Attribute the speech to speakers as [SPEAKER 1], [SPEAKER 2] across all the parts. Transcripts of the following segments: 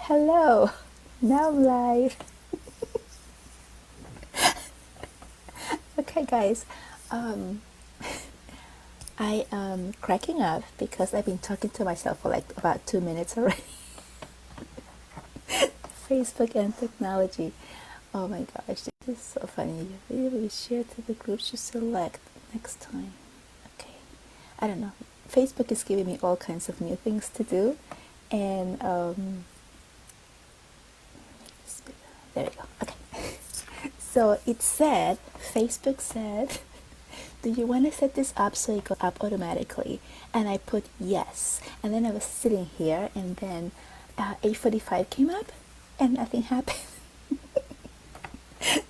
[SPEAKER 1] Hello, now I'm live. Okay, guys, um, I am cracking up because I've been talking to myself for like about 2 minutes already. Facebook and technology. Oh my gosh, this is so funny. We share to the groups you select next time. Okay, I don't know. Facebook is giving me all kinds of new things to do, and there we go. Okay. So it said, Facebook said, do you want to set this up so it goes up automatically? And I put yes. And then I was sitting here, and then 8:45 came up, and nothing happened.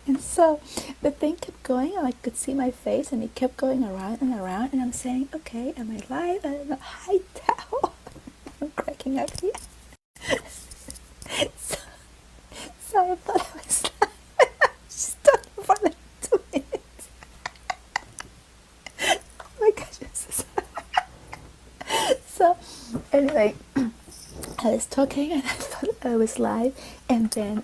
[SPEAKER 1] And so the thing kept going, and I could see my face, and it kept going around and around. And I'm saying, okay, am I live? I don't know. Hi, Tao. I'm cracking up here. so, so I thought I was live. Just talking for like 2 minutes. Oh my gosh, I'm so sorry. So anyway, I was talking, and I thought I was live, and then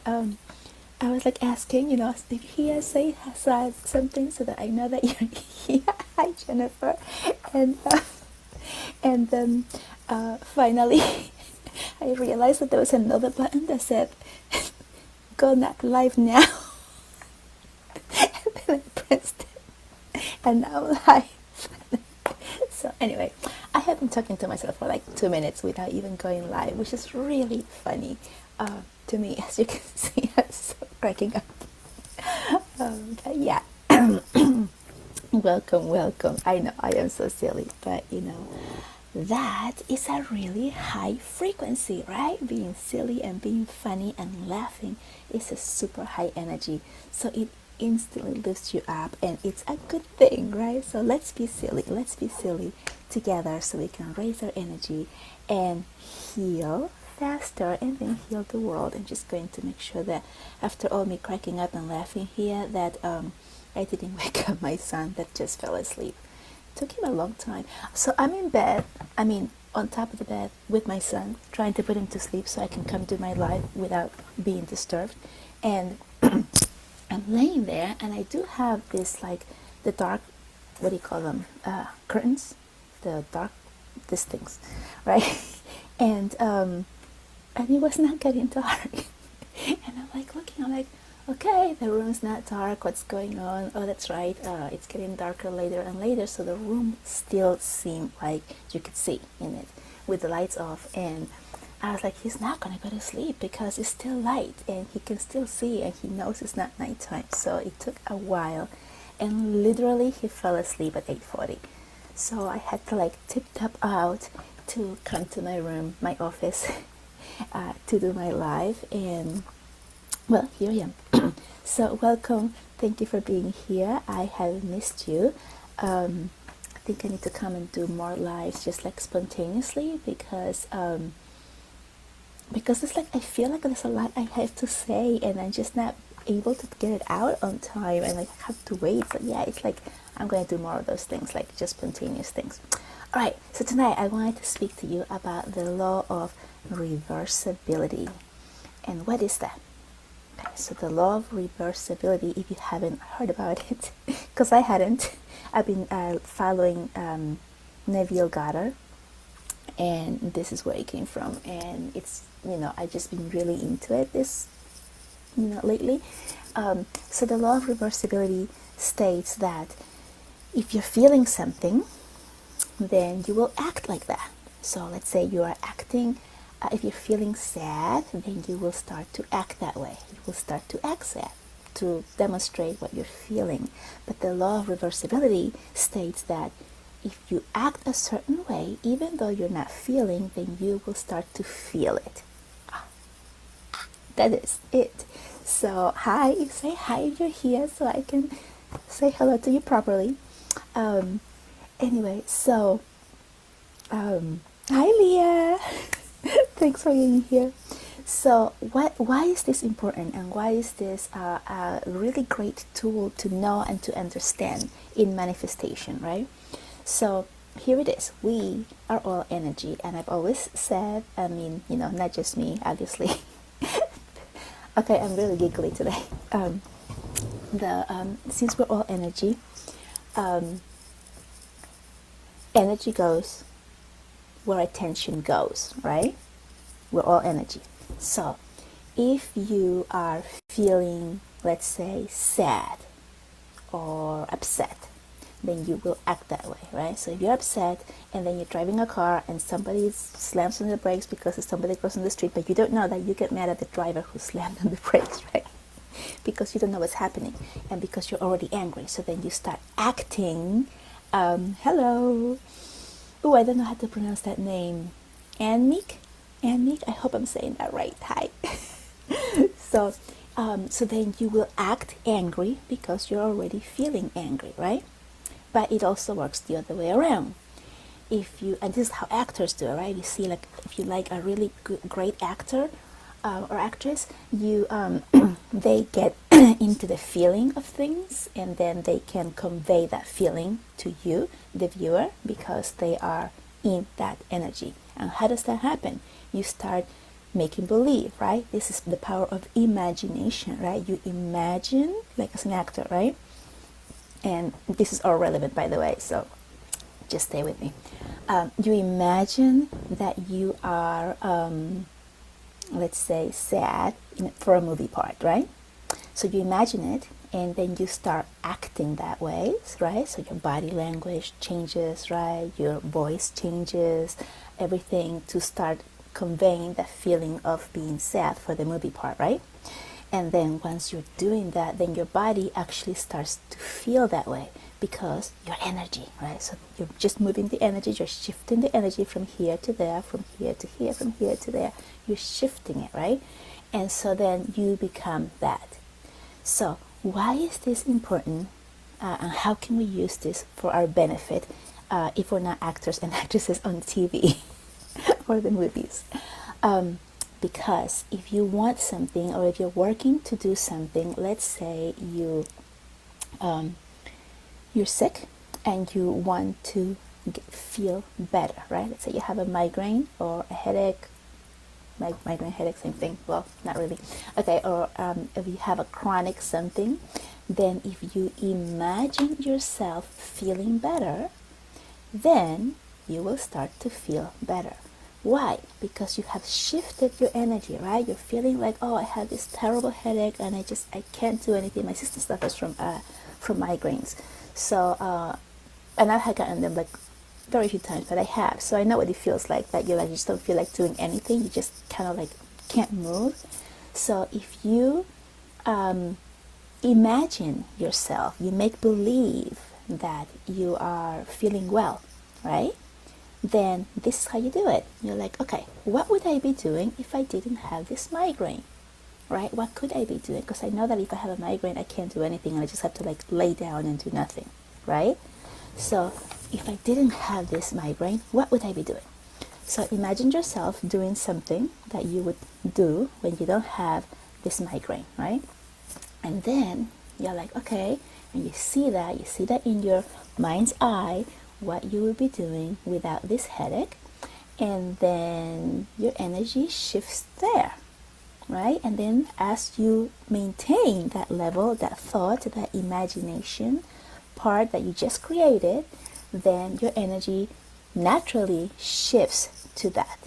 [SPEAKER 1] I was like asking, if he has said something so that I know that you're here. Hi, Jennifer. And and then finally, I realized that there was another button that said, "Go not live now." And then I pressed it, and now I'm live. So anyway, I have been talking to myself for like 2 minutes without even going live, which is really funny to me. As you can see, I'm so cracking up. But yeah, welcome. I know I am so silly, but that is a really high frequency, right? Being silly and being funny and laughing is a super high energy. So it instantly lifts you up, and it's a good thing, right? So let's be silly together so we can raise our energy and heal faster, and then heal the world. I'm just going to make sure that after all me cracking up and laughing here, that I didn't wake up my son that just fell asleep. It took him a long time. So I'm in bed, on top of the bed with my son, trying to put him to sleep so I can come do my live without being disturbed. And I'm laying there, and I do have this, like, the dark, what do you call them, curtains, the dark, these things, right? And it was not getting dark. And I'm like looking, I'm like, okay, the room's not dark, what's going on? Oh, that's right, it's getting darker later and later, so the room still seemed like you could see in it with the lights off. And I was like, he's not gonna go to sleep because it's still light and he can still see, and he knows it's not nighttime. So it took a while, and literally he fell asleep at 8:40. So I had to like tip-top out to come to my room, my office, to do my live. And well, here I am. So welcome, thank you for being here. I have missed you. I think I need to come and do more lives just like spontaneously, because it's like I feel like there's a lot I have to say, and I'm just not able to get it out on time, and I have to wait. So yeah, it's like I'm going to do more of those things, like just spontaneous things. All right, so tonight I wanted to speak to you about the law of reversibility. And what is that? Okay, so the law of reversibility, if you haven't heard about it, because I hadn't, I've been following Neville Goddard, and this is where it came from. And it's, I've just been really into it this, lately. So the law of reversibility states that if you're feeling something, then you will act like that. So let's say you are acting, if you're feeling sad, then you will start to act that way. You will start to act sad to demonstrate what you're feeling. But the law of reversibility states that if you act a certain way, even though you're not feeling, then you will start to feel it. That is it. So hi, say hi if you're here so I can say hello to you properly. Anyway, so hi Leah. Thanks for being here. So why is this important, and why is this a really great tool to know and to understand in manifestation, right? So here it is. We are all energy, and I've always said, not just me, obviously, Okay, I'm really giggly today. Since we're all energy, energy goes where attention goes, right? We're all energy. So if you are feeling, let's say, sad or upset, then you will act that way, right? So if you're upset and then you're driving a car and somebody slams on the brakes because somebody goes on the street, but you don't know that, you get mad at the driver who slammed on the brakes, right? Because you don't know what's happening and because you're already angry. So then you start acting. Hello. Oh, I don't know how to pronounce that name. Anmeek? Anmeek? I hope I'm saying that right. Hi. So then you will act angry because you're already feeling angry, right? But it also works the other way around. If you, and this is how actors do it, right? You see, like, if you like a really great actor or actress, you they get into the feeling of things, and then they can convey that feeling to you, the viewer, because they are in that energy. And how does that happen? You start making believe, right? This is the power of imagination, right? You imagine, like as an actor, right? And this is all relevant, by the way, so just stay with me. You imagine that you are, let's say, sad for a movie part, right? So you imagine it, and then you start acting that way, right? So your body language changes, right? Your voice changes, everything to start conveying that feeling of being sad for the movie part, right? And then once you're doing that, then your body actually starts to feel that way because your energy, right? So you're just moving the energy, you're shifting the energy from here to there, from here to here, from here to there. You're shifting it, right? And so then you become that. So why is this important? And how can we use this for our benefit if we're not actors and actresses on TV or the movies? Because if you want something, or if you're working to do something, let's say you're sick and you want to feel better, right? Let's say you have a migraine or a headache, migraine, headache, same thing. Well, not really. Okay, or if you have a chronic something, then if you imagine yourself feeling better, then you will start to feel better. Why? Because you have shifted your energy, right? You're feeling like, oh, I have this terrible headache and I can't do anything. My sister suffers from migraines. So, and I have gotten them like very few times, but I have. So I know what it feels like, that you just don't feel like doing anything. You just kind of like can't move. So if you imagine yourself, you make believe that you are feeling well, right? Then this is how you do it. You're like, okay, what would I be doing if I didn't have this migraine, right? What could I be doing? Because I know that if I have a migraine, I can't do anything and I just have to like lay down and do nothing, right? So if I didn't have this migraine, what would I be doing? So imagine yourself doing something that you would do when you don't have this migraine, right? And then you're like, okay, and you see that in your mind's eye, what you will be doing without this headache, and then your energy shifts there, right? And then as you maintain that level, that thought, that imagination part that you just created, then your energy naturally shifts to that.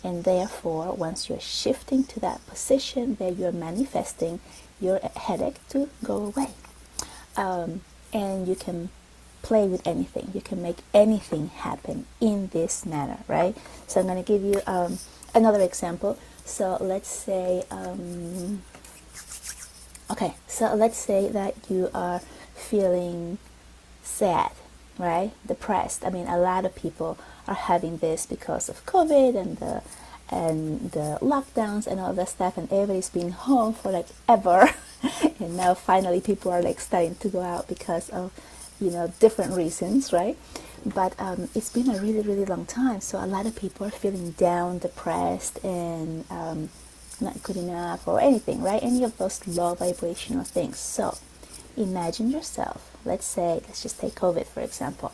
[SPEAKER 1] And therefore, once you're shifting to that position, then you're manifesting your headache to go away. And you can play with anything. You can make anything happen in this manner, right? So I'm going to give you another example. So let's say, so let's say that you are feeling sad, right? Depressed. I mean, a lot of people are having this because of COVID and the lockdowns and all that stuff, and everybody's been home for like ever. And now finally people are like starting to go out because of, different reasons, right? But it's been a really, really long time. So a lot of people are feeling down, depressed, and not good enough or anything, right? Any of those low vibrational things. So imagine yourself, let's just take COVID for example.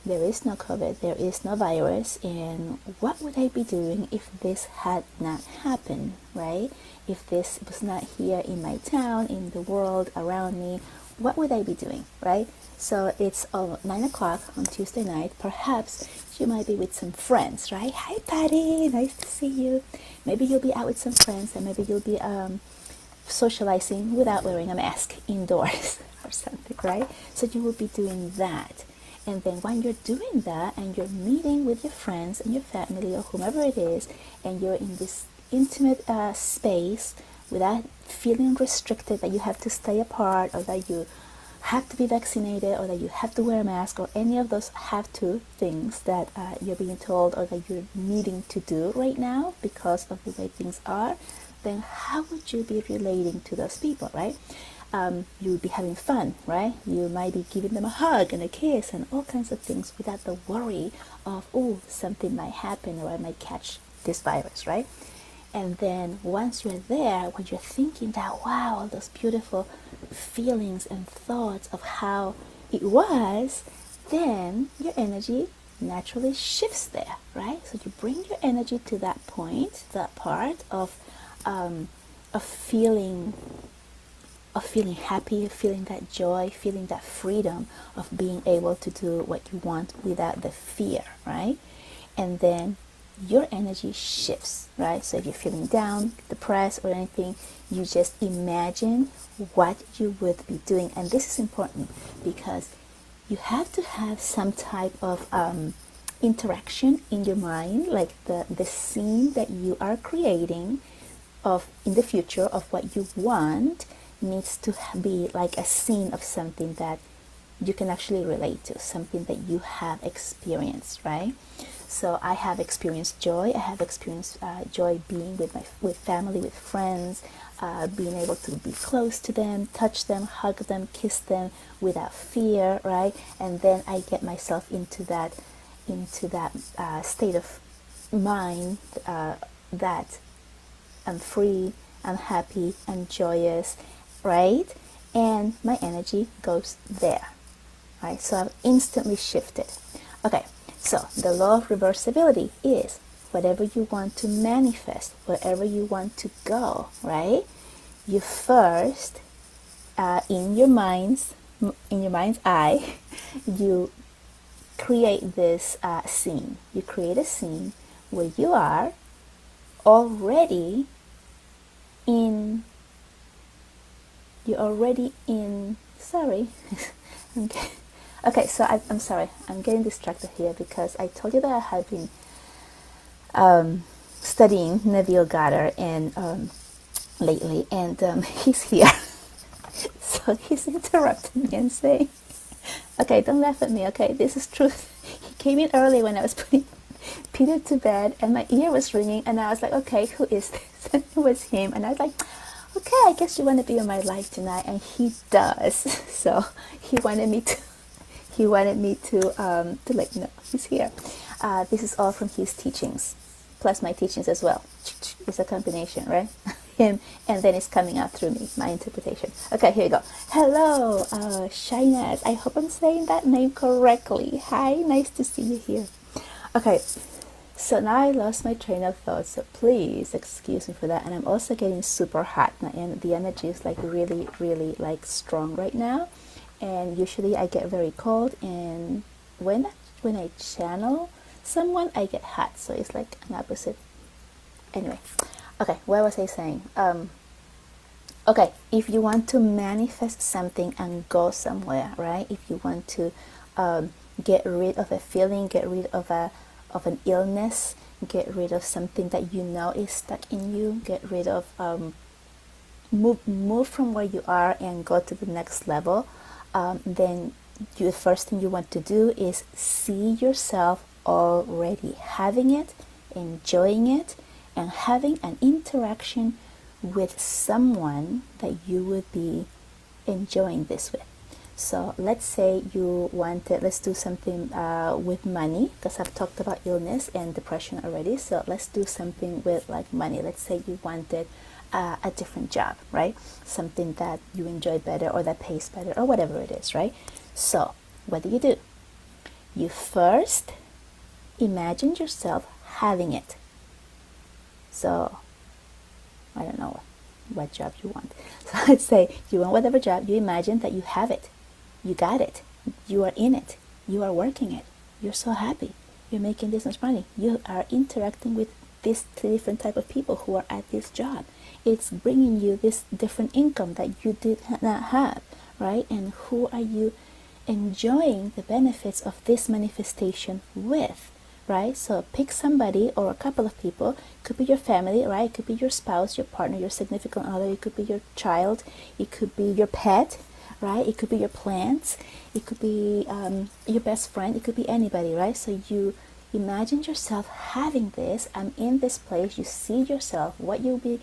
[SPEAKER 1] there is no COVID, there is no virus, and what would I be doing if this had not happened, right? If this was not here in my town, in the world around me, what would I be doing, right? So it's 9 o'clock on Tuesday night. Perhaps you might be with some friends, right? Hi, Patty, nice to see you. Maybe you'll be out with some friends, and maybe you'll be socializing without wearing a mask indoors or something, right? So you will be doing that. And then when you're doing that and you're meeting with your friends and your family or whomever it is, and you're in this intimate space without feeling restricted that you have to stay apart, or that you have to be vaccinated, or that you have to wear a mask, or any of those have to things that you're being told or that you're needing to do right now because of the way things are, then how would you be relating to those people, right? You would be having fun, right? You might be giving them a hug and a kiss and all kinds of things without the worry of, oh, something might happen or I might catch this virus, right? And then once you're there, when you're thinking that, wow, all those beautiful feelings and thoughts of how it was, then your energy naturally shifts there, right? So you bring your energy to that point, that part of feeling happy, feeling that joy, feeling that freedom of being able to do what you want without the fear, right? And then your energy shifts, right? So if you're feeling down, depressed, or anything, you just imagine what you would be doing. And this is important because you have to have some type of interaction in your mind, like the scene that you are creating of in the future of what you want needs to be like a scene of something that you can actually relate to, something that you have experienced, right? So I have experienced joy. I have experienced joy being with family, with friends, being able to be close to them, touch them, hug them, kiss them without fear, right? And then I get myself into that state of mind that I'm free, I'm happy, I'm joyous, right? And my energy goes there, right? So I've instantly shifted. Okay, so the law of reversibility is whatever you want to manifest, wherever you want to go, right? You first, in your mind's eye, you create this scene. You create a scene where you are already in sorry okay, so I'm sorry, I'm getting distracted here because I told you that I have been studying Neville Goddard and lately, and he's here. So he's interrupting me and saying, okay, don't laugh at me, okay, this is truth. He came in early when I was putting Peter to bed, and my ear was ringing, and I was like, okay, who is this? And it was him, and I was like, okay, I guess you want to be in my life tonight. And he does. So he wanted me to let you know he's here. This is all from his teachings, plus my teachings as well. It's a combination, right? Him, and then it's coming out through me, my interpretation. Okay, here you go. Hello, Shinaz. I hope I'm saying that name correctly. Hi, nice to see you here. Okay, so now I lost my train of thought, so please excuse me for that. And I'm also getting super hot, and the energy is like really, really like strong right now. And usually I get very cold, and when I channel someone, I get hot. So it's like an opposite. Anyway, okay, what was I saying? Okay, if you want to manifest something and go somewhere, right? If you want to get rid of a feeling, get rid of an illness, get rid of something that you know is stuck in you, get rid of move from where you are and go to the next level, then the first thing you want to do is see yourself already having it, enjoying it, and having an interaction with someone that you would be enjoying this with. So let's say you wanted, let's do something with money, because I've talked about illness and depression already. So let's do something with like money. Let's say you wanted a different job, right? Something that you enjoy better or that pays better or whatever it is, right? So what do? You first imagine yourself having it. So I don't know what job you want. So let's say you want whatever job, you imagine that you have it. You got it. You are in it. You are working it. You're so happy. You're making this much money. You are interacting with this different type of people who are at this job. It's bringing you this different income that you did not have, right? And who are you enjoying the benefits of this manifestation with, right? So pick somebody or a couple of people. It could be your family, right? It could be your spouse, your partner, your significant other. It could be your child. It could be your pet, right? It could be your plants. It could be your best friend. It could be anybody, right? So you imagine yourself having this. I'm in this place. You see yourself, what you'll be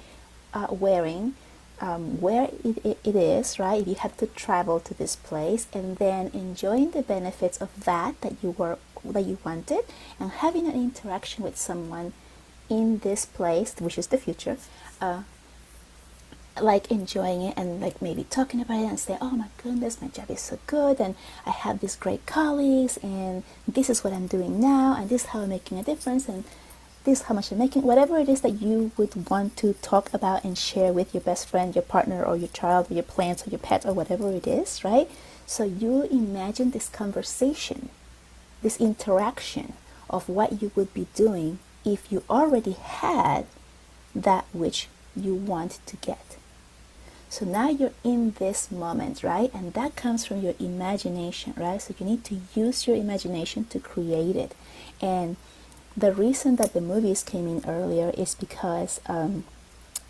[SPEAKER 1] wearing, where it is, right? If you have to travel to this place, and then enjoying the benefits of that you wanted, and having an interaction with someone in this place, which is the future, like enjoying it and like maybe talking about it and say, oh my goodness, my job is so good and I have these great colleagues and this is what I'm doing now and this is how I'm making a difference and this is how much I'm making. Whatever it is that you would want to talk about and share with your best friend, your partner, or your child, or your plants, or your pet, or whatever it is, right? So you imagine this conversation, this interaction of what you would be doing if you already had that which you want to get. So now you're in this moment, right? And that comes from your imagination, right? So you need to use your imagination to create it. And the reason that the movies came in earlier is because I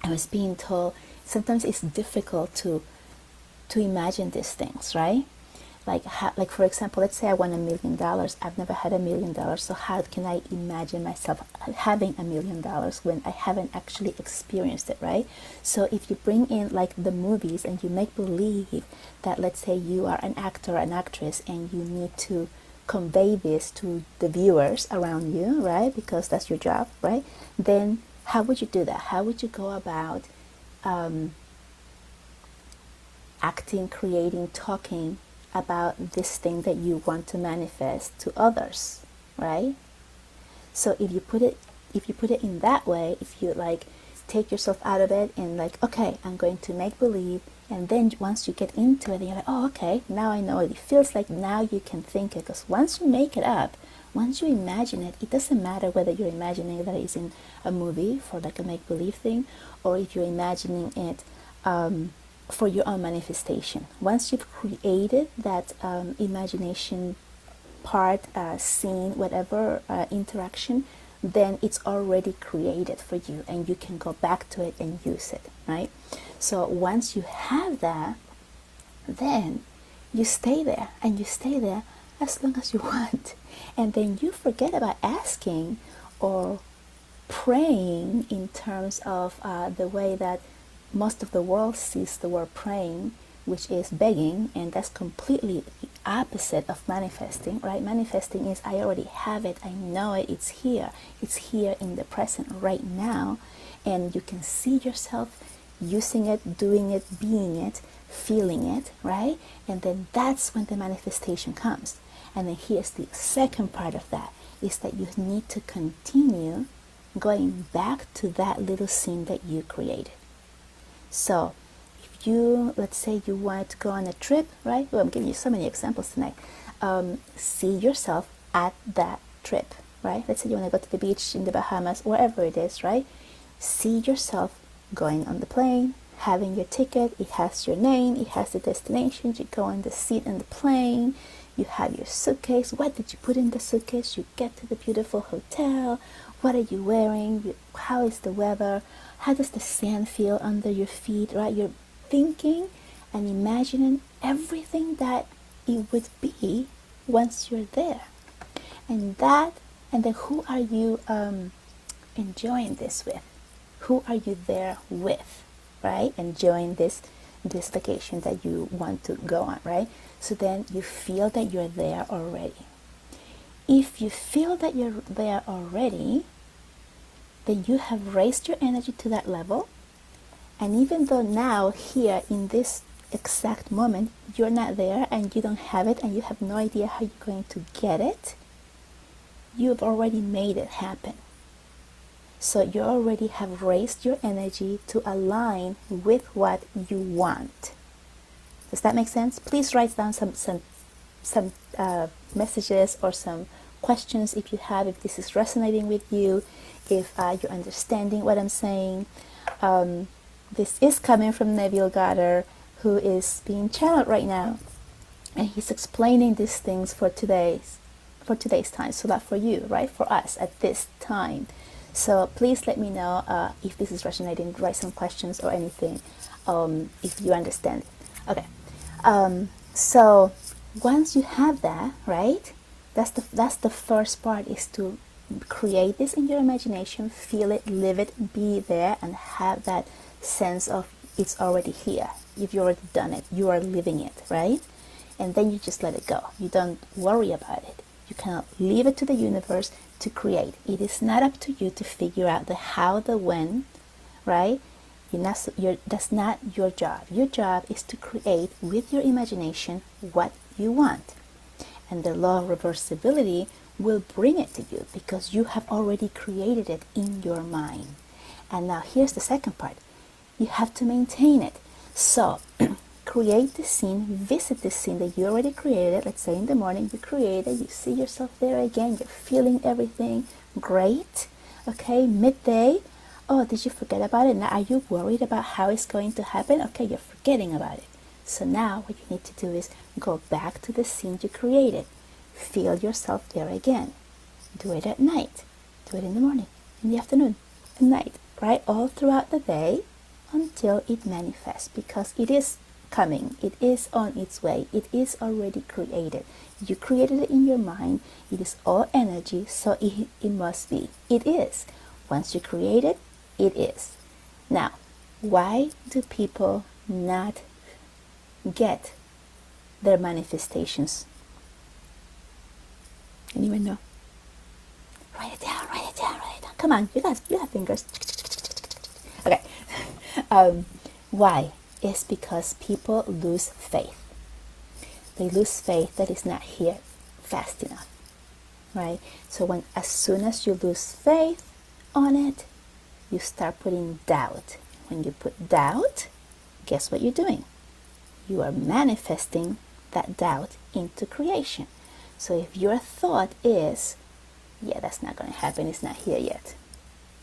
[SPEAKER 1] was being told sometimes it's difficult to imagine these things, right? Like for example, let's say I want $1 million. I've never had $1 million, so how can I imagine myself having $1 million when I haven't actually experienced it, right? So if you bring in like the movies and you make believe that, let's say you are an actor or an actress and you need to convey this to the viewers around you, right? Because that's your job, right? Then how would you do that? How would you go about acting, creating, talking about this thing that you want to manifest to others, right? So if you put it in that way, if you like take yourself out of it and like, okay, I'm going to make believe, and then once you get into it, you're like, oh, okay, now I know it. It feels like now you can think it, because once you make it up, once you imagine it, it doesn't matter whether you're imagining that it's in a movie for like a make-believe thing, or if you're imagining it for your own manifestation. Once you've created that imagination part, scene, whatever interaction, then it's already created for you and you can go back to it and use it, right? So once you have that, then you stay there and you stay there as long as you want. And then you forget about asking or praying in terms of the way that most of the world sees the word praying, which is begging, and that's completely the opposite of manifesting, right? Manifesting is I already have it, I know it, it's here in the present right now, and you can see yourself using it, doing it, being it, feeling it, right? And then that's when the manifestation comes. And then here's the second part of that, is that you need to continue going back to that little scene that you created. So if you, let's say you want to go on a trip, right? Well, I'm giving you so many examples tonight. See yourself at that trip, right? Let's say you want to go to the beach in the Bahamas, wherever it is, right? See yourself going on the plane, having your ticket. It has your name, it has the destination. You go on the seat in the plane, you have your suitcase. What did you put in the suitcase? You get to the beautiful hotel. What are you wearing? How is the weather? How does the sand feel under your feet, right? You're thinking and imagining everything that it would be once you're there. And then who are you enjoying this with? Who are you there with, right? Enjoying this vacation that you want to go on, right? So then you feel that you're there already. If you feel that you're there already, then you have raised your energy to that level. And even though now here in this exact moment you're not there and you don't have it and you have no idea how you're going to get it, you've already made it happen. So you already have raised your energy to align with what you want. Does that make sense? Please write down some messages or some questions if you have, if this is resonating with you, if you're understanding what I'm saying. This is coming from Neville Goddard, who is being channeled right now, and he's explaining these things for today's time, so that for you, right, for us at this time. So please let me know if this is resonating. Write some questions or anything, if you understand. Okay. So once you have that, right, that's the first part, is to create this in your imagination, feel it, live it, be there, and have that sense of it's already here. You've already done it. You are living it, right? And then you just let it go. You don't worry about it. You cannot leave it to the universe to create. It is not up to you to figure out the how, the when, right? That's not your job. Your job is to create with your imagination what you want. And the law of reversibility will bring it to you because you have already created it in your mind. And now here's the second part. You have to maintain it. So create the scene, visit the scene that you already created. Let's say in the morning you create it, you see yourself there again, you're feeling everything great. Okay, midday, oh, did you forget about it? Now are you worried about how it's going to happen? Okay, you're forgetting about it. So now what you need to do is go back to the scene you created. Feel yourself there again. Do it at night. Do it in the morning, in the afternoon, at night, right? All throughout the day until it manifests, because it is coming. It is on its way. It is already created. You created it in your mind. It is all energy, so it must be. It is. Once you create it, it is. Now, why do people not get their manifestations? Anyone know? Write it down, write it down, write it down. Come on, you have fingers. Okay. Why? It's because people lose faith. They lose faith that it's not here fast enough, right? So as soon as you lose faith on it, you start putting doubt. When you put doubt, guess what you're doing? You are manifesting that doubt into creation. So if your thought is, yeah, that's not going to happen, it's not here yet,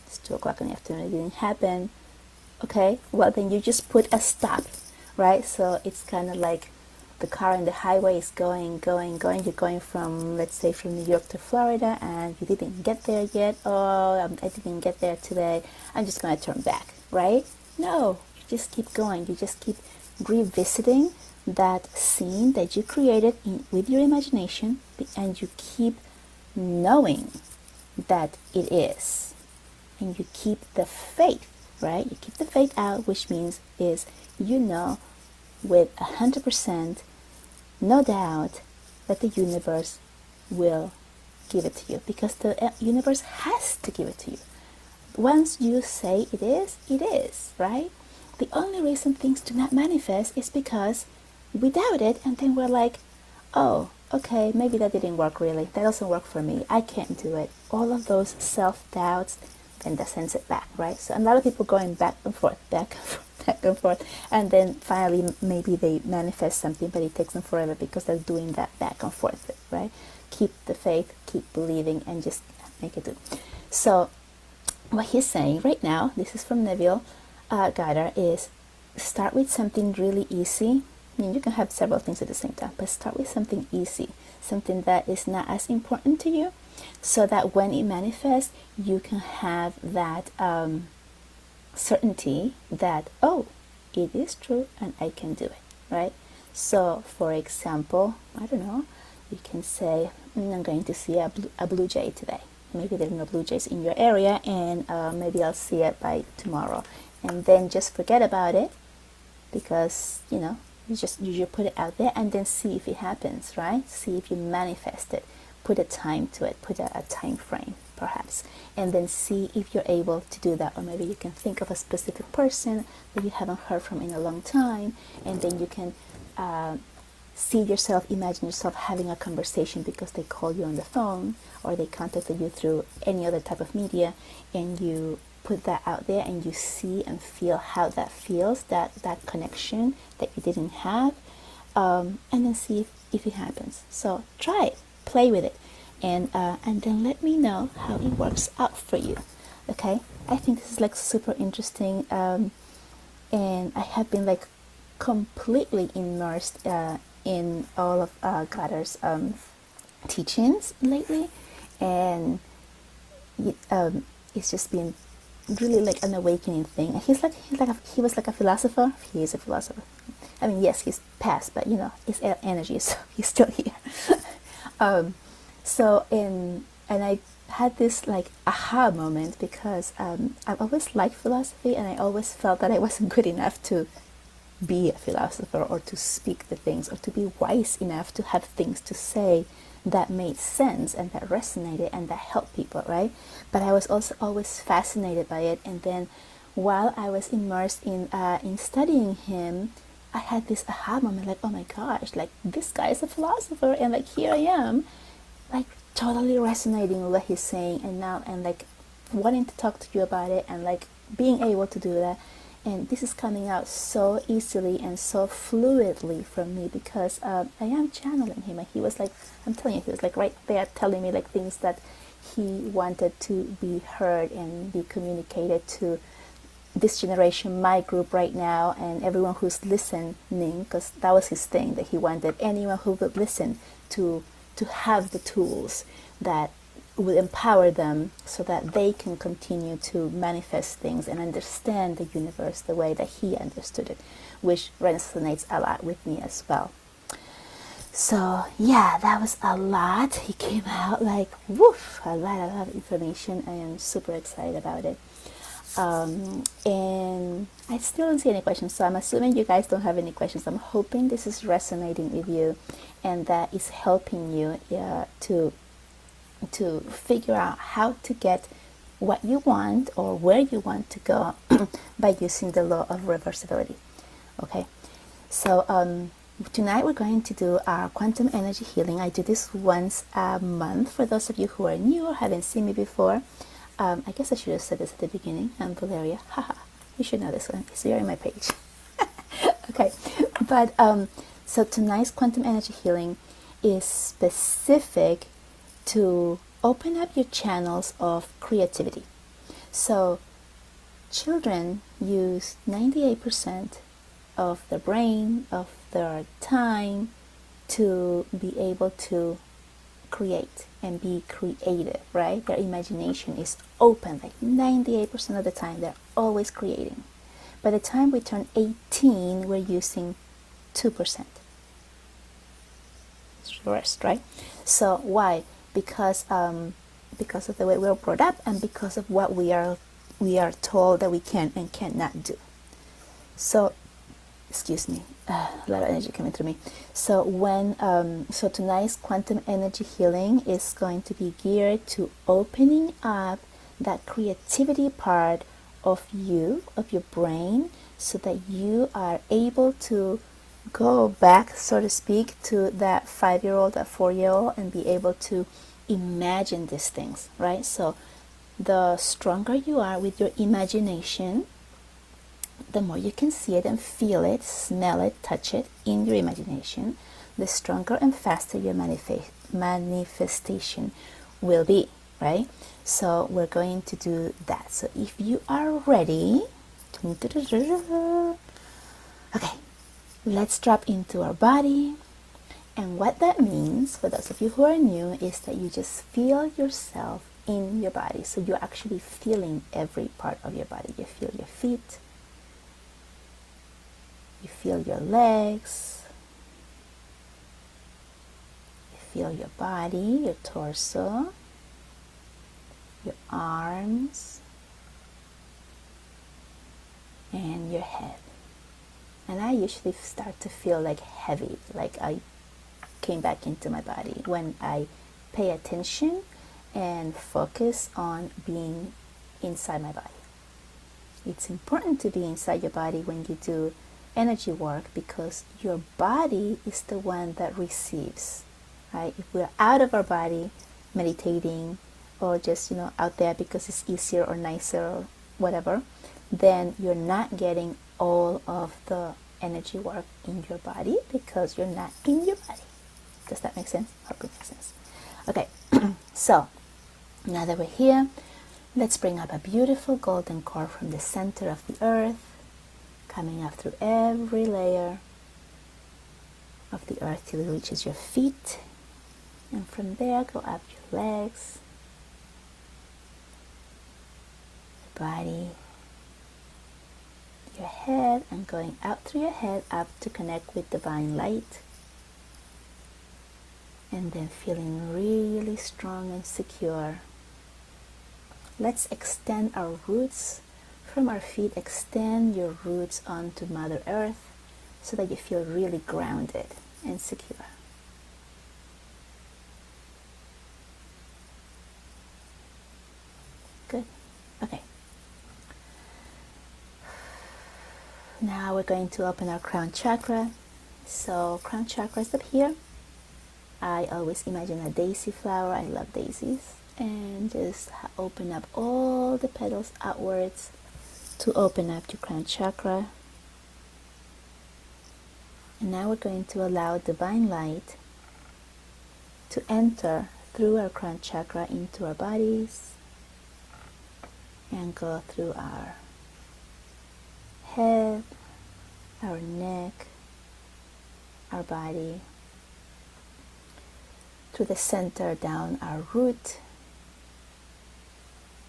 [SPEAKER 1] it's 2 o'clock in the afternoon, it didn't happen, okay, well then you just put a stop, right? So it's kind of like the car on the highway is going. You're going from, let's say, from New York to Florida, and you didn't get there yet. Oh, I didn't get there today, I'm just going to turn back, right? No, you just keep going. You just keep revisiting that scene that you created with your imagination, and you keep knowing that it is, and you keep the faith, right? You keep the faith out, which means is, you know, with 100% no doubt that the universe will give it to you, because the universe has to give it to you. Once you say it is, right? The only reason things do not manifest is because we doubt it, and then we're like, oh, okay, maybe that didn't work really. That doesn't work for me. I can't do it. All of those self-doubts, then that sends it back, right? So a lot of people going back and forth, and then finally maybe they manifest something, but it takes them forever because they're doing that back and forth, right? Keep the faith, keep believing, and just make it do. So what he's saying right now, this is from Neville Goddard, is start with something really easy. I mean, you can have several things at the same time, but start with something easy, something that is not as important to you, so that when it manifests, you can have that certainty that, oh, it is true and I can do it, right? So, for example, I don't know, you can say, I'm going to see a blue jay today. Maybe there are no blue jays in your area, and maybe I'll see it by tomorrow. And then just forget about it, because, you know, you just put it out there and then see if it happens, right? See if you manifest it. Put a time to it. Put a time frame. perhaps, and then see if you're able to do that. Or maybe you can think of a specific person that you haven't heard from in a long time, and then you can see yourself, imagine yourself having a conversation because they called you on the phone or they contacted you through any other type of media, and you put that out there and you see and feel how that feels, that connection that you didn't have, and then see if it happens. So try it, play with it, and then let me know how it works out for you. Okay, I think this is like super interesting, and I have been like completely immersed in all of Gather's teachings lately, and it's just been really like an awakening thing. And he was like a philosopher. He is a philosopher. I mean, yes, he's passed, but you know, his energy, so he's still here. And I had this like aha moment because I've always liked philosophy, and I always felt that I wasn't good enough to be a philosopher or to speak the things or to be wise enough to have things to say that made sense and that resonated and that helped people, right? But I was also always fascinated by it. And then while I was immersed in studying him, I had this aha moment, like, oh my gosh, like this guy is a philosopher, and like here I am, like totally resonating with what he's saying, and now and like wanting to talk to you about it, and like being able to do that. And this is coming out so easily and so fluidly from me because I am channeling him. And he was like, I'm telling you, he was like right there telling me like things that he wanted to be heard and be communicated to this generation, my group right now, and everyone who's listening, because that was his thing, that he wanted anyone who would listen to have the tools that will empower them so that they can continue to manifest things and understand the universe the way that he understood it, which resonates a lot with me as well. So yeah, that was a lot. He came out like woof, a lot of information. I am super excited about it. And I still don't see any questions, so I'm assuming you guys don't have any questions. I'm hoping this is resonating with you and that is helping you to figure out how to get what you want or where you want to go by using the law of reversibility. Okay, so tonight we're going to do our quantum energy healing. I do this once a month. For those of you who are new or haven't seen me before, I guess I should have said this at the beginning. I'm Valeria. Haha, you should know this one because you're in my page. Okay, but so tonight's quantum energy healing is specific to open up your channels of creativity. So children use 98% of their brain, of their time, to be able to create and be creative, right? Their imagination is open, like 98% of the time. They're always creating. By the time we turn 18, we're using 2%. It's reversed, right? So why? Because of the way we're brought up and because of what we are told that we can and cannot do. So, excuse me, a lot of energy coming through me. So so tonight's quantum energy healing is going to be geared to opening up that creativity part of you, of your brain, so that you are able to go back, so to speak, to that 5-year-old, that 4-year-old, and be able to imagine these things, right? So the stronger you are with your imagination, the more you can see it and feel it, smell it, touch it in your imagination, the stronger and faster your manifestation will be, right? So we're going to do that. So if you are ready, okay, let's drop into our body. And what that means, for those of you who are new, is that you just feel yourself in your body. So you're actually feeling every part of your body. You feel your feet, you feel your legs, you feel your body, your torso, your arms, and your head. And I usually start to feel like heavy, like I came back into my body when I pay attention and focus on being inside my body. It's important to be inside your body when you do energy work, because your body is the one that receives, right? If we're out of our body meditating, or just out there because it's easier or nicer or whatever, then you're not getting all of the energy work in your body because you're not in your body. Does that make sense? Hope it makes sense. Okay, so now that we're here, let's bring up a beautiful golden core from the center of the earth, coming up through every layer of the earth till it reaches your feet. And from there, go up your legs, your body, your head, and going out through your head up to connect with divine light. And then feeling really strong and secure. Let's extend our roots from our feet. Extend your roots onto Mother Earth so that you feel really grounded and secure. Good. Okay. Now we're going to open our crown chakra. So crown chakra is up here. I always imagine a daisy flower. I love daisies. And just open up all the petals outwards to open up your crown chakra. And now we're going to allow divine light to enter through our crown chakra into our bodies and go through our head, our neck, our body, to the center, down our root,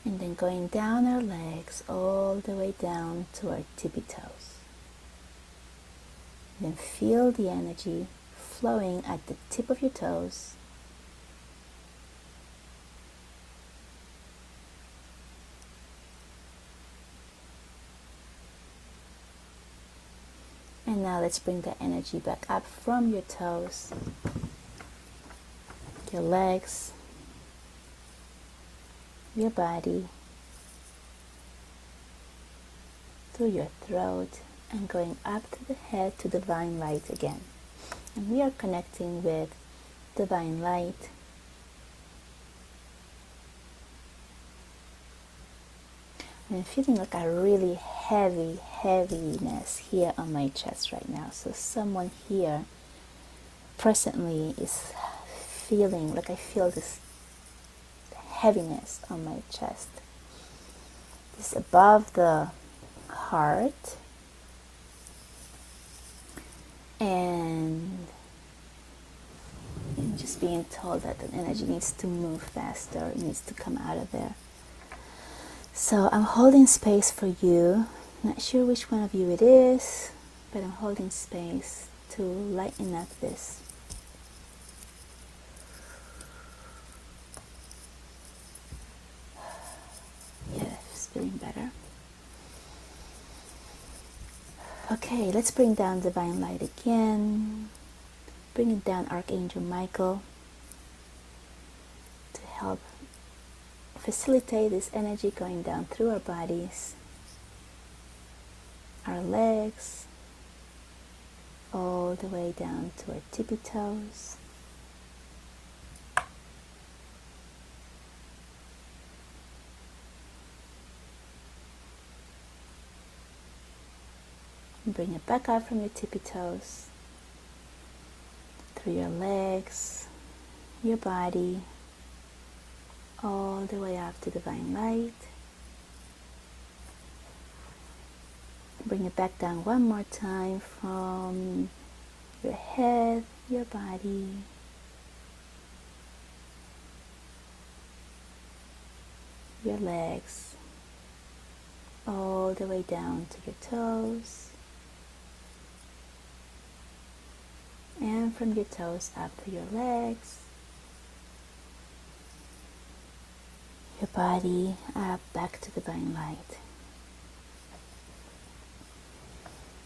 [SPEAKER 1] and then going down our legs all the way down to our tippy toes. Then feel the energy flowing at the tip of your toes. And now let's bring the energy back up from your toes, your legs, your body, through your throat, and going up to the head to divine light again. And we are connecting with divine light. I'm feeling like a really heaviness here on my chest right now. So someone here presently is feeling like I feel this heaviness on my chest. It's above the heart. And I'm just being told that the energy needs to move faster. It needs to come out of there. So I'm holding space for you. Not sure which one of you it is, but I'm holding space to lighten up this. Yeah, it's feeling better. Okay, let's bring down divine light again. Bringing down Archangel Michael to help facilitate this energy going down through our bodies, our legs, all the way down to our tippy toes. And bring it back up from your tippy toes, through your legs, your body, all the way up to divine light. Bring it back down one more time from your head, your body, your legs, all the way down to your toes, and from your toes up to your legs, your body up back to divine light.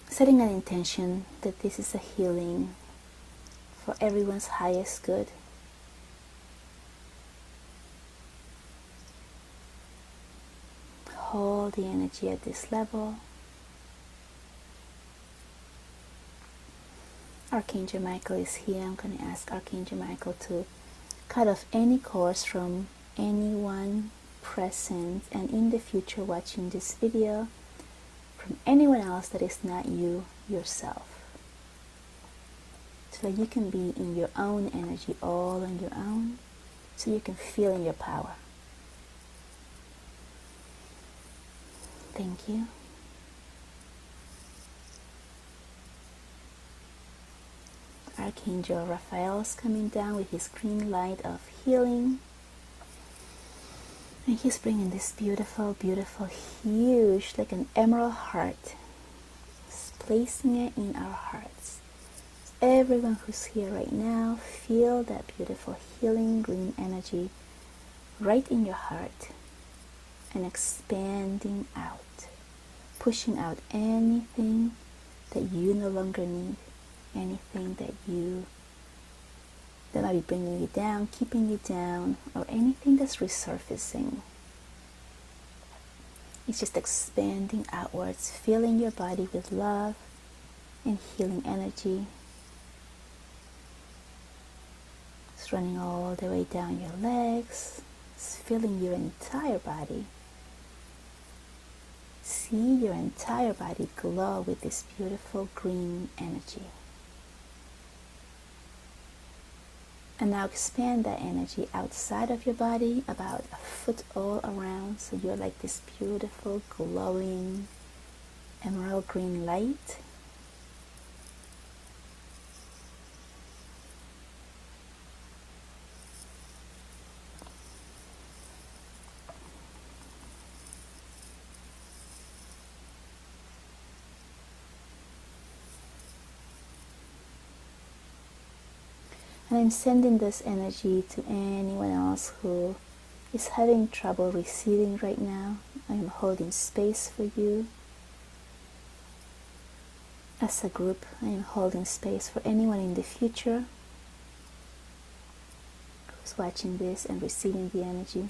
[SPEAKER 1] Setting an intention that this is a healing for everyone's highest good. hold the energy at this level. Archangel Michael is here. I'm going to ask Archangel Michael to cut off any cords from anyone present and in the future watching this video, from anyone else that is not you yourself, so that you can be in your own energy all on your own, so you can feel in your power. Thank you. Archangel Raphael is coming down with his green light of healing. And he's bringing this beautiful, beautiful, huge, like an emerald heart. He's placing it in our hearts. Everyone who's here right now, feel that beautiful healing green energy right in your heart and expanding out, pushing out anything that you no longer need, anything that might be bringing you down, keeping you down, or anything that's resurfacing. It's just expanding outwards, filling your body with love and healing energy. It's running all the way down your legs. It's filling your entire body. See your entire body glow with this beautiful green energy. And now expand that energy outside of your body, about a foot all around, so you're like this beautiful, glowing, emerald green light. And I'm sending this energy to anyone else who is having trouble receiving right now. I am holding space for you. As a group, I am holding space for anyone in the future who's watching this and receiving the energy.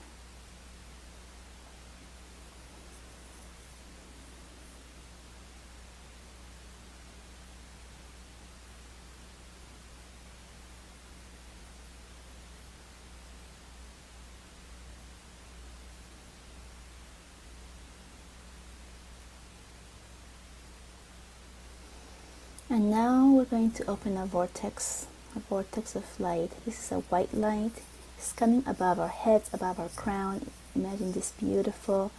[SPEAKER 1] And now we're going to open a vortex of light. This is a white light. It's coming above our heads, above our crown. Imagine this beautiful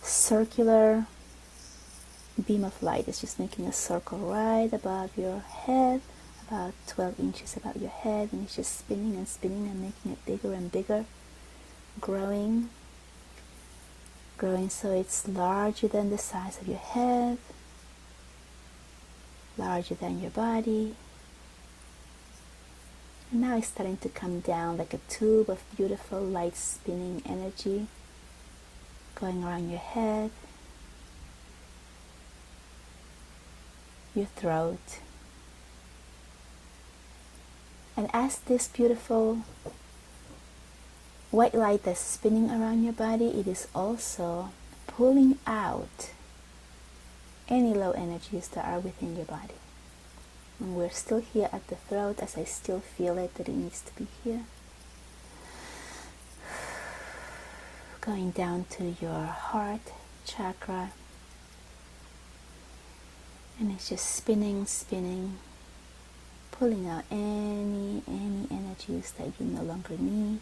[SPEAKER 1] circular beam of light. It's just making a circle right above your head, about 12 inches above your head, and it's just spinning and spinning and making it bigger and bigger, growing so it's larger than the size of your head, larger than your body. And now it's starting to come down like a tube of beautiful light spinning energy going around your head, your throat. And as this beautiful white light that's spinning around your body, it is also pulling out any low energies that are within your body. And we're still here at the throat, as I still feel it, that it needs to be here. Going down to your heart chakra. And it's just spinning, pulling out any energies that you no longer need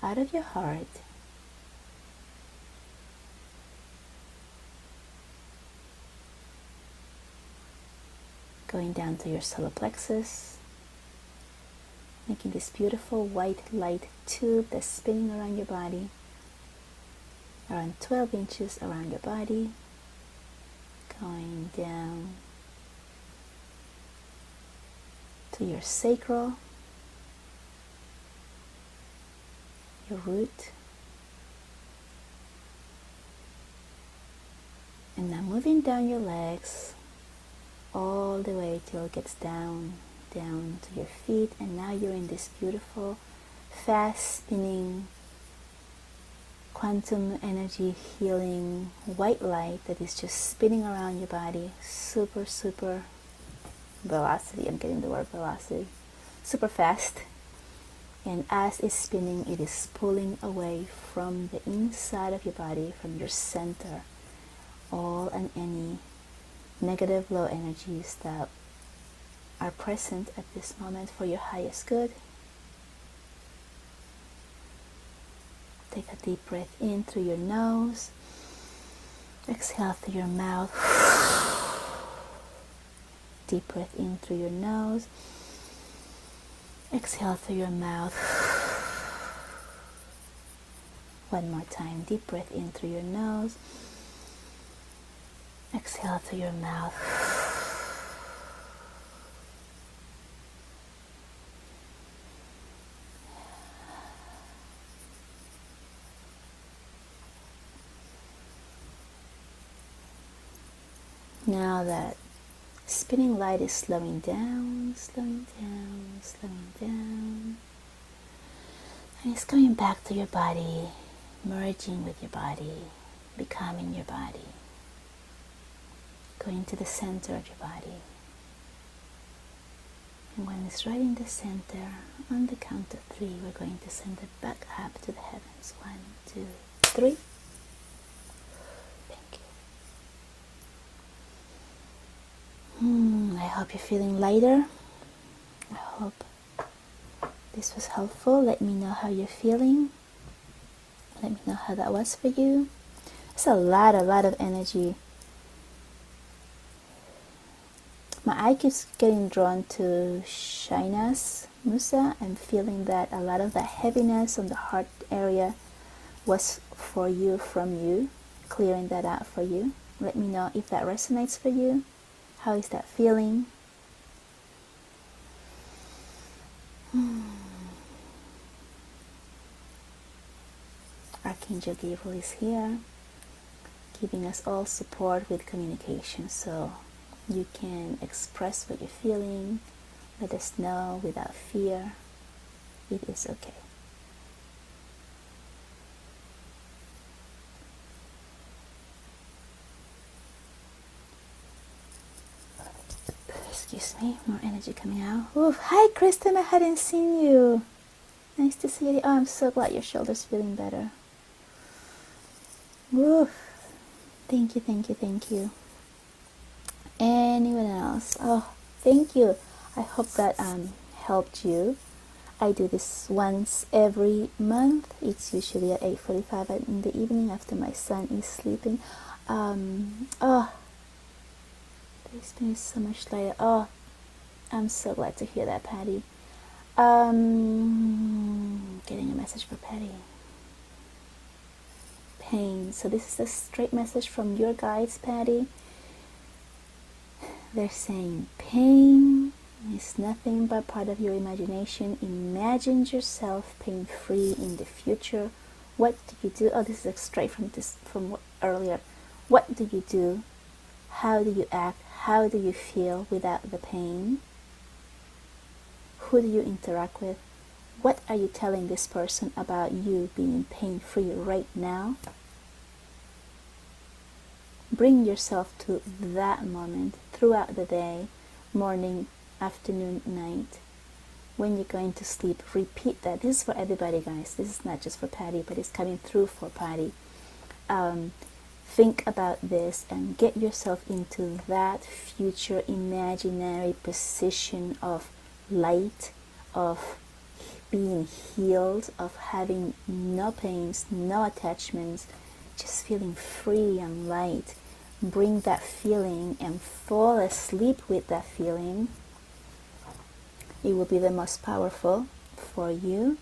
[SPEAKER 1] out of your heart. Going down to your solar plexus, making this beautiful white light tube that's spinning around your body, around 12 inches around your body, going down to your sacral, your root, and now moving down your legs all the way till it gets down to your feet. And now you're in this beautiful, fast spinning quantum energy healing white light that is just spinning around your body, super, super velocity. I'm getting the word velocity. Super fast. And as it's spinning, it is pulling away from the inside of your body, from your center, all and any negative low energies that are present at this moment for your highest good. Take a deep breath in through your nose. Exhale through your mouth. Deep breath in through your nose. Exhale through your mouth. One more time. Deep breath in through your nose. Exhale through your mouth. Now that spinning light is slowing down, slowing down, slowing down. And it's coming back to your body, merging with your body, becoming your body. Going to the center of your body. And when it's right in the center, on the count of 3, we're going to send it back up to the heavens. 1, 2, 3. I hope you're feeling lighter. I hope this was helpful. Let me know how you're feeling. Let me know how that was for you. It's a lot of energy. My eye keeps getting drawn to Shainas Musa. I'm feeling that a lot of that heaviness on the heart area was for you, from you, clearing that out for you. Let me know if that resonates for you. How is that feeling? Archangel Gabriel is here, giving us all support with communication, so you can express what you're feeling. Let us know without fear. It is okay. Excuse me, more energy coming out. Oof. Hi Kristen, I hadn't seen you. Nice to see you. Oh, I'm so glad your shoulder's feeling better. Oof. Thank you, thank you, thank you. Anyone else? Oh, thank you. I hope that helped you. I do this once every month. It's usually at 8:45 in the evening after my son is sleeping. This been so much lighter. Oh, I'm so glad to hear that, Patty. Getting a message for Patty. Pain. So this is a straight message from your guides, Patty. They're saying pain is nothing but part of your imagination. Imagine yourself pain-free in the future. What do you do? Oh, this is straight from earlier. What do you do? How do you act? How do you feel without the pain? Who do you interact with? What are you telling this person about you being pain-free right now? Bring yourself to that moment throughout the day, morning, afternoon, night. When you're going to sleep, repeat that. This is for everybody, guys. This is not just for Patty, but it's coming through for Patty. Think about this and get yourself into that future imaginary position of light, of being healed, of having no pains, no attachments, just feeling free and light. Bring that feeling and fall asleep with that feeling. It will be the most powerful for you.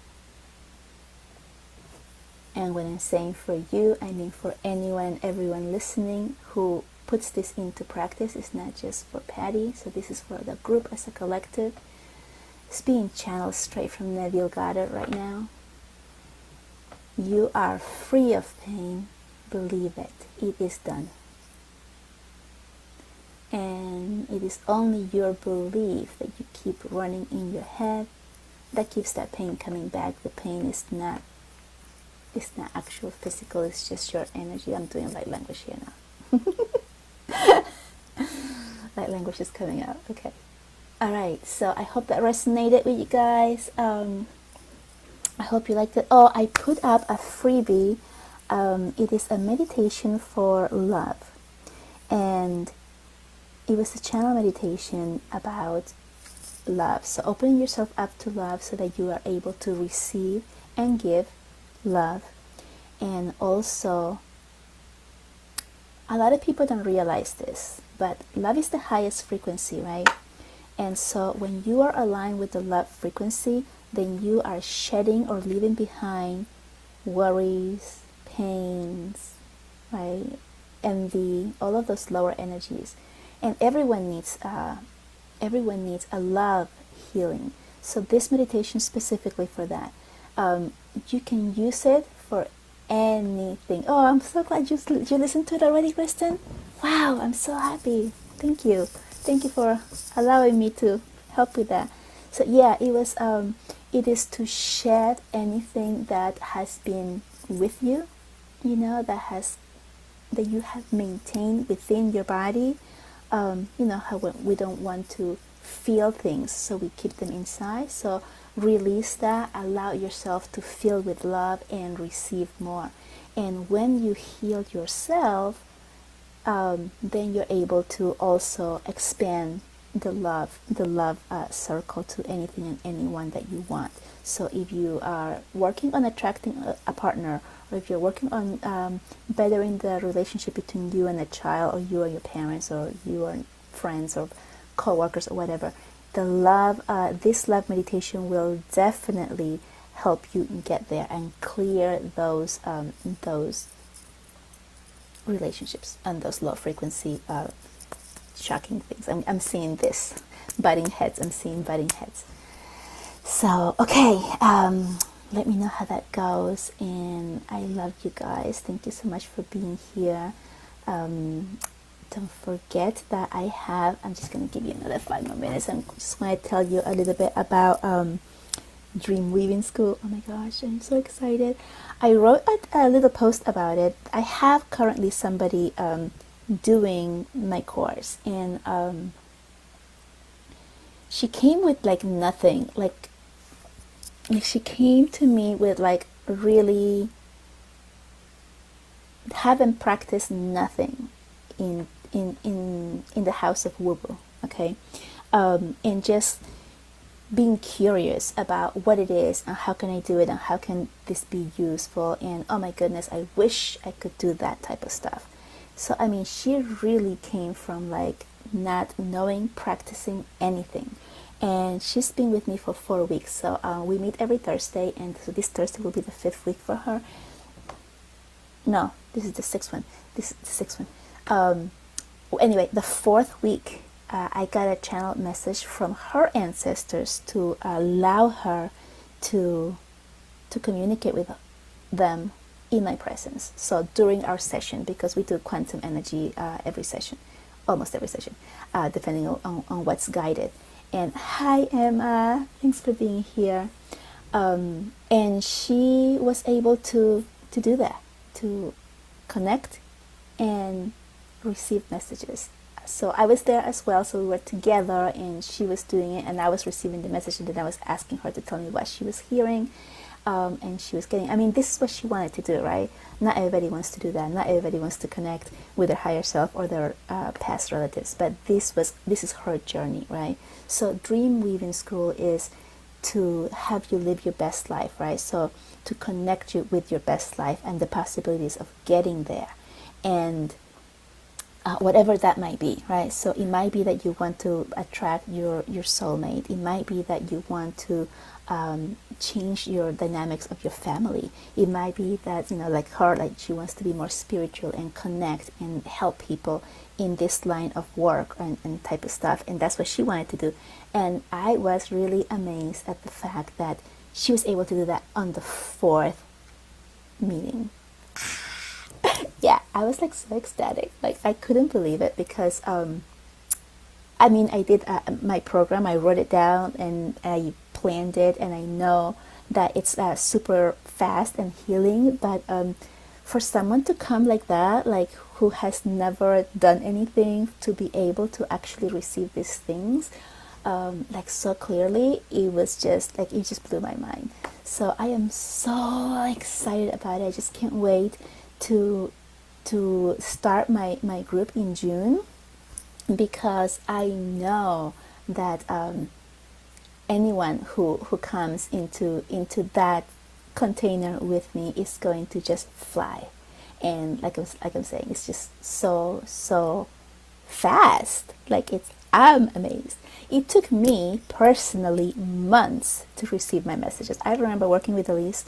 [SPEAKER 1] And when I'm saying for you, I mean for anyone and everyone listening who puts this into practice. It's not just for Patty, so this is for the group as a collective. It's being channeled straight from Neville Goddard right now. You are free of pain. Believe it. It is done. And it is only your belief that you keep running in your head that keeps that pain coming back. The pain is not It's not actual physical, it's just your energy. I'm doing light language here now. Light language is coming out. Okay. All right. So I hope that resonated with you guys. I hope you liked it. Oh, I put up a freebie. It is a meditation for love. And it was a channel meditation about love. So opening yourself up to love so that you are able to receive and give love. And also, a lot of people don't realize this, but love is the highest frequency, right? And so when you are aligned with the love frequency, then you are shedding or leaving behind worries, pains, right? Envy, all of those lower energies. And everyone needs a love healing. So this meditation specifically for that. You can use it for anything. Oh, I'm so glad you listened to it already, Kristen. Wow, I'm so happy. Thank you for allowing me to help with that. So yeah, it is to shed anything that has been with you, that you have maintained within your body. How we don't want to feel things, so we keep them inside. So release that, allow yourself to fill with love and receive more. And when you heal yourself, then you're able to also expand the love circle to anything and anyone that you want. So if you are working on attracting a partner, or if you're working on bettering the relationship between you and a child, or you and your parents, or you and friends or co-workers or whatever, this love meditation will definitely help you get there and clear those relationships and those low frequency shocking things. I'm seeing this butting heads. I'm seeing butting heads. So okay, let me know how that goes. And I love you guys. Thank you so much for being here. Don't forget that I'm just going to give you another 5 more minutes. I'm just going to tell you a little bit about Dream Weaving School. Oh my gosh, I'm so excited. I wrote a little post about it. I have currently somebody doing my course, and she came with like nothing. Like she came to me with like really haven't practiced nothing in the house of woo-woo, okay, and just being curious about what it is and how can I do it and how can this be useful, and oh my goodness, I wish I could do that type of stuff. So I mean, she really came from like not knowing, practicing anything, and she's been with me for 4 weeks. So we meet every Thursday, and so this Thursday will be the 5th week for her. No, this is the 6th one. This is the 6th one. Anyway, the 4th week, I got a channeled message from her ancestors to allow her to communicate with them in my presence. So during our session, because we do quantum energy every session, almost every session, depending on what's guided. And hi Emma, thanks for being here. And she was able to do that, to connect and receive messages. So I was there as well, so we were together, and she was doing it and I was receiving the message, and then I was asking her to tell me what she was hearing, and she was getting, I mean, this is what she wanted to do, right? Not everybody wants to do that. Not everybody wants to connect with their higher self or their past relatives, but this is her journey, right? So Dream Weaving School is to have you live your best life, right? So to connect you with your best life and the possibilities of getting there, and whatever that might be, right? So it might be that you want to attract your soulmate. It might be that you want to change your dynamics of your family. It might be that, like her, like she wants to be more spiritual and connect and help people in this line of work and type of stuff. And that's what she wanted to do. And I was really amazed at the fact that she was able to do that on the 4th meeting. Yeah, I was like so ecstatic. Like I couldn't believe it, because I did my program. I wrote it down and I planned it, and I know that it's super fast and healing, but for someone to come like that, like who has never done anything, to be able to actually receive these things like so clearly, it was just like, it just blew my mind. So I am so excited about it. I just can't wait to start my group in June, because I know that anyone who comes into that container with me is going to just fly. And like I'm saying, it's just so fast. Like, I'm amazed. It took me personally months to receive my messages. I remember working with Elise,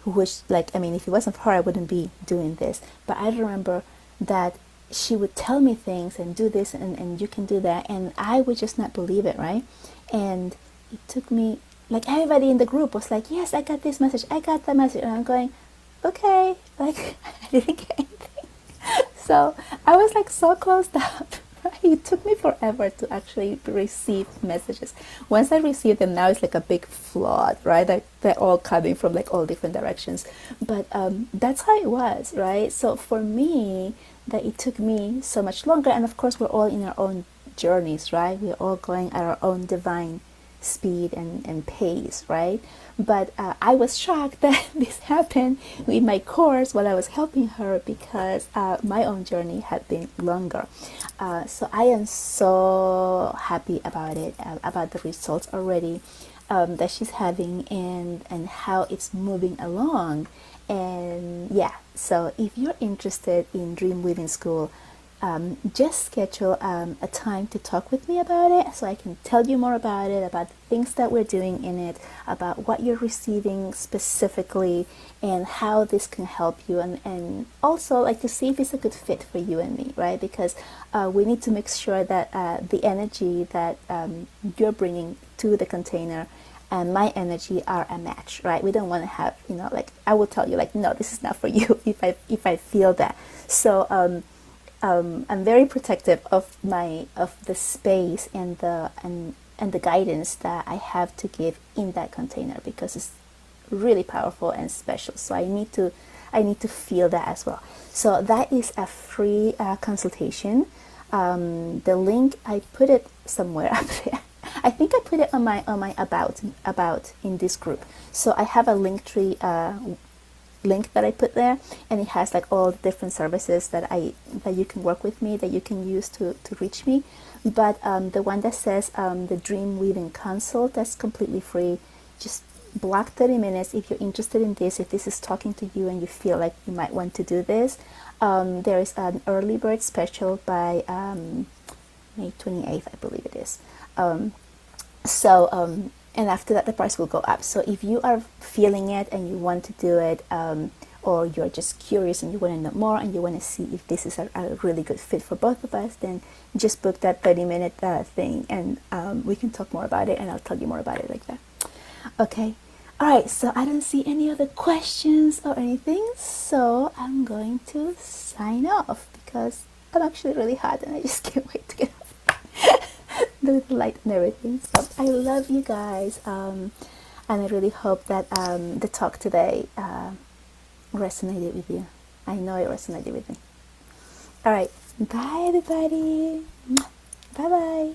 [SPEAKER 1] which, like, I mean, if it wasn't for her, I wouldn't be doing this. But I remember that she would tell me things and do this and you can do that, and I would just not believe it, right? And it took me, like, everybody in the group was like, yes, I got this message, I got that message, and I'm going, okay, like, I didn't get anything. So I was like so closed up. It took me forever to actually receive messages. Once I received them, now it's like a big flood, right? Like, they're all coming from like all different directions. But that's how it was, right? So for me, that it took me so much longer, and of course we're all in our own journeys, right? We're all going at our own divine speed and pace, right? But I was shocked that this happened with my course while I was helping her, because my own journey had been longer. So I am so happy about it, about the results already that she's having, and how it's moving along. And yeah, so if you're interested in Dream Weaving School, just schedule a time to talk with me about it, so I can tell you more about it, about the things that we're doing in it, about what you're receiving specifically, and how this can help you, and also like to see if it's a good fit for you and me, right? Because we need to make sure that the energy that you're bringing to the container and my energy are a match, right? We don't want to have, like, I will tell you, like, no, this is not for you if I feel that. So I'm very protective of the space and the guidance that I have to give in that container, because it's really powerful and special. So I need to feel that as well. So that is a free consultation. The link, I put it somewhere up there. I think I put it on my about in this group. So I have a Linktree link that I put there, and it has like all the different services that you can work with me, that you can use to reach me. But the one that says the Dream Weaving Consult, that's completely free. Just block 30 minutes if you're interested in this, if this is talking to you and you feel like you might want to do this. There is an early bird special by May 28th, I believe it is. And after that the price will go up. So if you are feeling it and you want to do it, or you're just curious and you want to know more and you want to see if this is a really good fit for both of us, then just book that 30-minute thing, and we can talk more about it, and I'll tell you more about it like that. Okay. All right, so I don't see any other questions or anything, so I'm going to sign off, because I'm actually really hot and I just can't wait to get off the light and everything. So I love you guys, and I really hope that the talk today resonated with you. I know it resonated with me. All right, bye everybody. Bye bye.